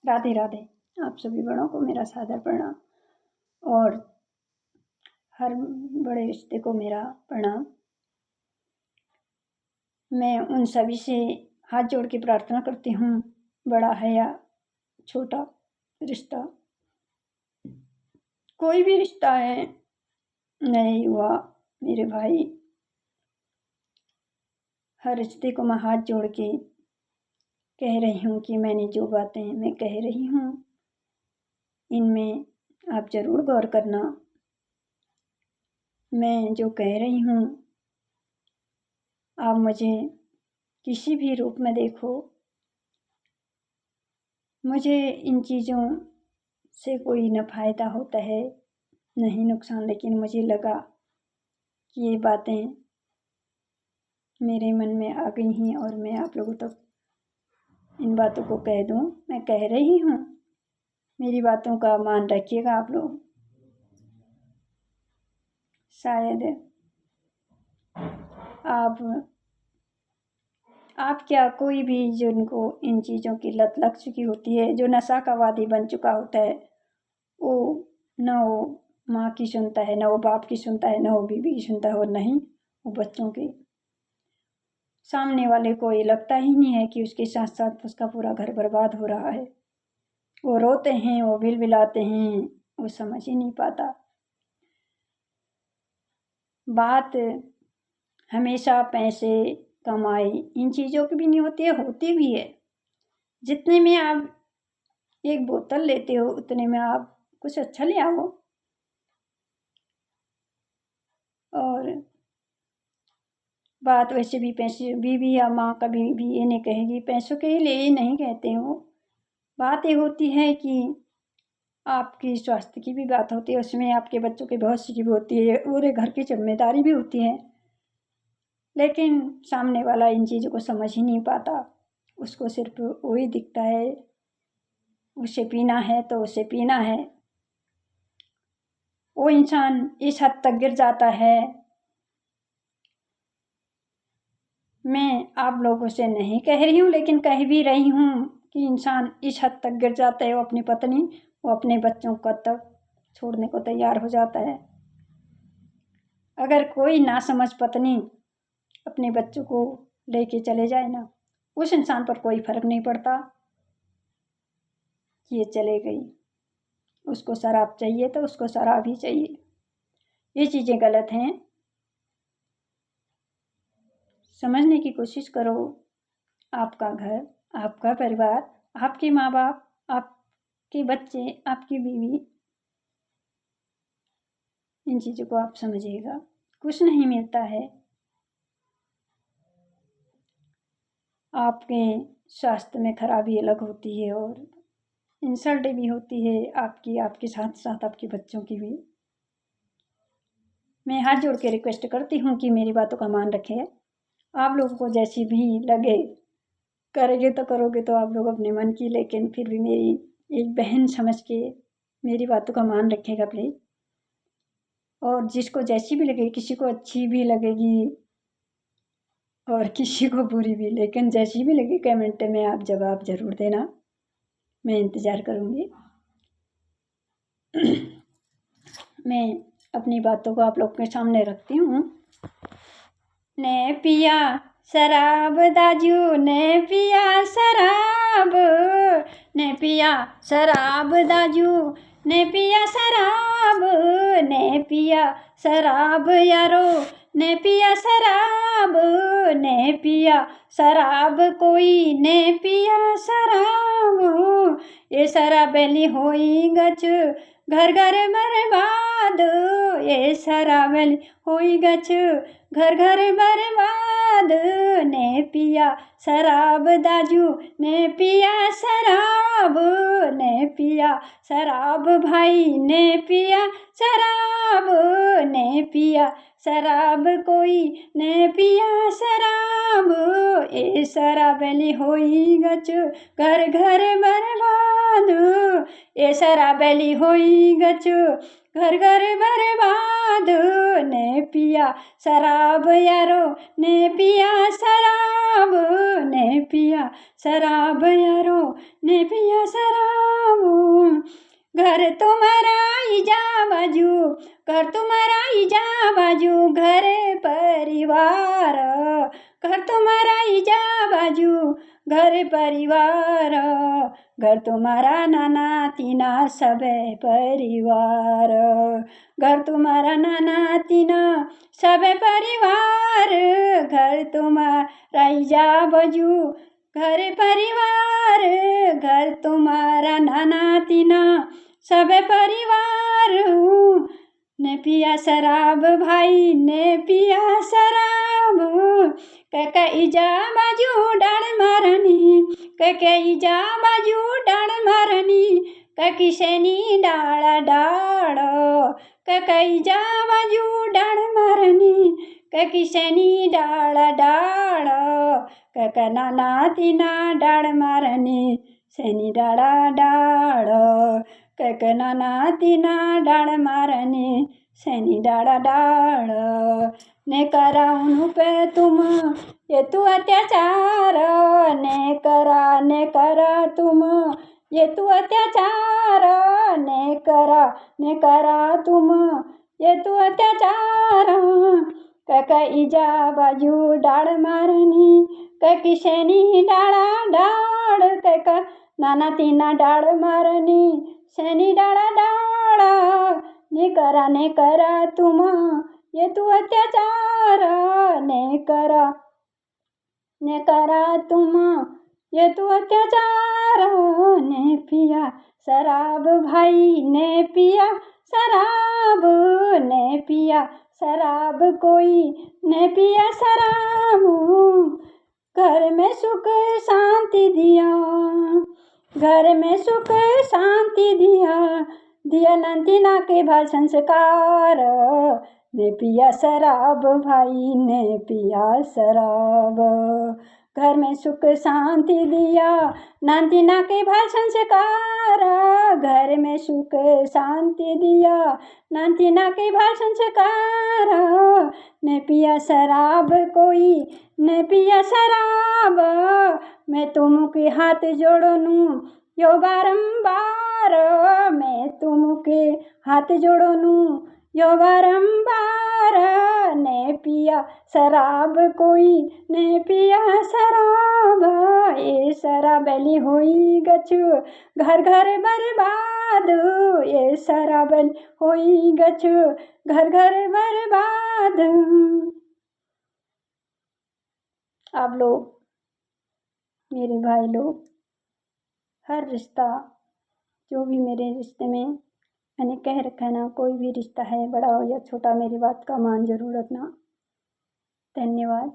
राधे राधे। आप सभी बड़ों को मेरा सादर प्रणाम और हर बड़े रिश्ते को मेरा प्रणाम। मैं उन सभी से हाथ जोड़ के प्रार्थना करती हूँ, बड़ा है या छोटा रिश्ता, कोई भी रिश्ता है, नए युवा मेरे भाई, हर रिश्ते को मैं हाथ जोड़ के कह रही हूँ कि मैंने जो बातें मैं कह रही हूँ इनमें आप ज़रूर गौर करना। मैं जो कह रही हूँ आप मुझे किसी भी रूप में देखो, मुझे इन चीज़ों से कोई न फ़ायदा होता है न ही नुकसान, लेकिन मुझे लगा कि ये बातें मेरे मन में आ गई हैं और मैं आप लोगों तक इन बातों को कह दूँ। मैं कह रही हूँ, मेरी बातों का मान रखिएगा आप लोग। शायद आप क्या कोई भी जिनको इन चीज़ों की लत लग चुकी होती है, जो नशा का वादी बन चुका होता है, वो न वो माँ की सुनता है, न वो बाप की सुनता है, न वो बीवी की सुनता है और न ही वो बच्चों की। सामने वाले को ये लगता ही नहीं है कि उसके साथ साथ उसका पूरा घर बर्बाद हो रहा है। वो रोते हैं, वो बिलबिलाते हैं, वो समझ ही नहीं पाता। बात हमेशा पैसे कमाई इन चीज़ों की भी नहीं होती है, होती भी है। जितने में आप एक बोतल लेते हो उतने में आप कुछ अच्छा ले आओ। और बात वैसे भी पैसे, बीवी या माँ कभी भी ये नहीं कहेगी पैसों के लिए नहीं कहते हो। बात ये होती है कि आपकी स्वास्थ्य की भी बात होती है, उसमें आपके बच्चों के भविष्य की भी होती है, पूरे घर की जिम्मेदारी भी होती है। लेकिन सामने वाला इन चीज़ों को समझ ही नहीं पाता, उसको सिर्फ वही दिखता है, उसे पीना है तो उसे पीना है। वो इंसान इस हद तक गिर जाता है। मैं आप लोगों से नहीं कह रही हूँ, लेकिन कह भी रही हूँ कि इंसान इस हद तक गिर जाता है, वो अपनी पत्नी, वो अपने बच्चों को तक छोड़ने को तैयार हो जाता है। अगर कोई नासमझ पत्नी अपने बच्चों को लेके चले जाए ना, उस इंसान पर कोई फर्क नहीं पड़ता कि ये चले गई, उसको शराब चाहिए तो उसको शराब ही चाहिए। ये चीज़ें गलत हैं, समझने की कोशिश करो। आपका घर, आपका परिवार, आपके माँ बाप, आपके बच्चे, आपकी बीवी, इन चीज़ों को आप समझिएगा। कुछ नहीं मिलता है। आपके स्वास्थ्य में खराबी अलग होती है और इंसल्ट भी होती है आपकी, आपके साथ साथ आपके बच्चों की भी। मैं हाथ जोड़ के रिक्वेस्ट करती हूँ कि मेरी बातों का मान रखें। आप लोगों को जैसी भी लगे, करेंगे तो करोगे तो आप लोग अपने मन की, लेकिन फिर भी मेरी एक बहन समझ के मेरी बातों का मान रखेगा प्लीज़। और जिसको जैसी भी लगे, किसी को अच्छी भी लगेगी और किसी को बुरी भी, लेकिन जैसी भी लगे कमेंट में आप जवाब ज़रूर देना, मैं इंतज़ार करूँगी। मैं अपनी बातों को आप लोग के सामने रखती हूँ। ने पिया शराब दाजू, ने पिया शराब, ने पिया शराब दाजू, ने पिया शराब, ने पिया शराब यारो, ने पिया शराब, ने पिया शराब कोई, ने पिया शराब। ये शराबेली होई गच घर घर बर्बाद, ये शराबेली होई गच घर घर बर्बाद। ने पिया शराब दाजू, ने पिया शराब, ने पिया शराब भाई, ने पिया शराब, ने पिया शराब कोई, ने पिया शराब। ए शराबेली होई गच घर घर बर्बाद, ए शराबेली होई गच घर घर बर्बाद ने पिया शराब यारो, ने पिया शराब, ने पिया शराब यारो, ने पिया शराब। घर तुम्हारा इजा बाजू, घर तुम्हारा इजा बाजू, घर परिवार, घर तुम्हारा इजा बाजू, घर परिवार, घर तुम्हारा नाना तीना सब परिवार, घर तुम्हारा नाना तीना सब परिवार, घर तुम्हारा इजा बाजू, घर परिवार, घर तुम्हारा नाना तीना सब परिवार। ने पिया शराब भाई, ने पिया शराब, कह इजा बाजू डाल मारनी, कह इजा बाजू डाल मारनी, कह किसनी डाला डाड़, कह इजा बाजू डाल मारनी, कह किसनी डाला डाड़, कह नाना तीना डाल मारनी, सैनी डाला डाड़, कह नाना तीना डाल मारनी, सैनी डाला डाड़। ने करा उन पे तुम ये तू अत्याचार, ने करा तुम ये तू अत्याचार, ने करा तुम ये तू अत्याचार, कह इजा बाजू डाल मारनी, कह किसनी डाला डाड़, कह नाना तीना डाल मारनी, सैनी डाला डाड़ा। ने करा तुम ये तू अत्याचार, ने करा तुम ये तू अत्याचार, ने पिया शराब भाई, ने पिया शराब, ने पिया शराब कोई, ने पिया शराब। घर में सुख शांति दिया, घर में सुख शांति दिया नंदीना के भाल संस्कार, ने पिया शराब भाई, ने पिया शराब। घर में सुख शांति दिया नंदीना के भाल संस्कार, घर में सुख शांति दिया नंदीना के भाल संस्कार, ने पिया शराब कोई, ने पिया शराब। मैं तुमके हाथ जोड़नू यो बारंबार, मैं तुमके हाथ जोड़नू यो बारंबार, ने पिया शराब कोई, ने पिया शराब। ये शराबली होई गछु घर घर बर्बाद, ये शराबली होई गछु घर घर बर्बाद। आप लोग मेरे भाई लोग, हर रिश्ता जो भी मेरे रिश्ते में मैंने कह रखा है ना, कोई भी रिश्ता है बड़ा हो या छोटा, मेरी बात का मान जरूर रखना। धन्यवाद।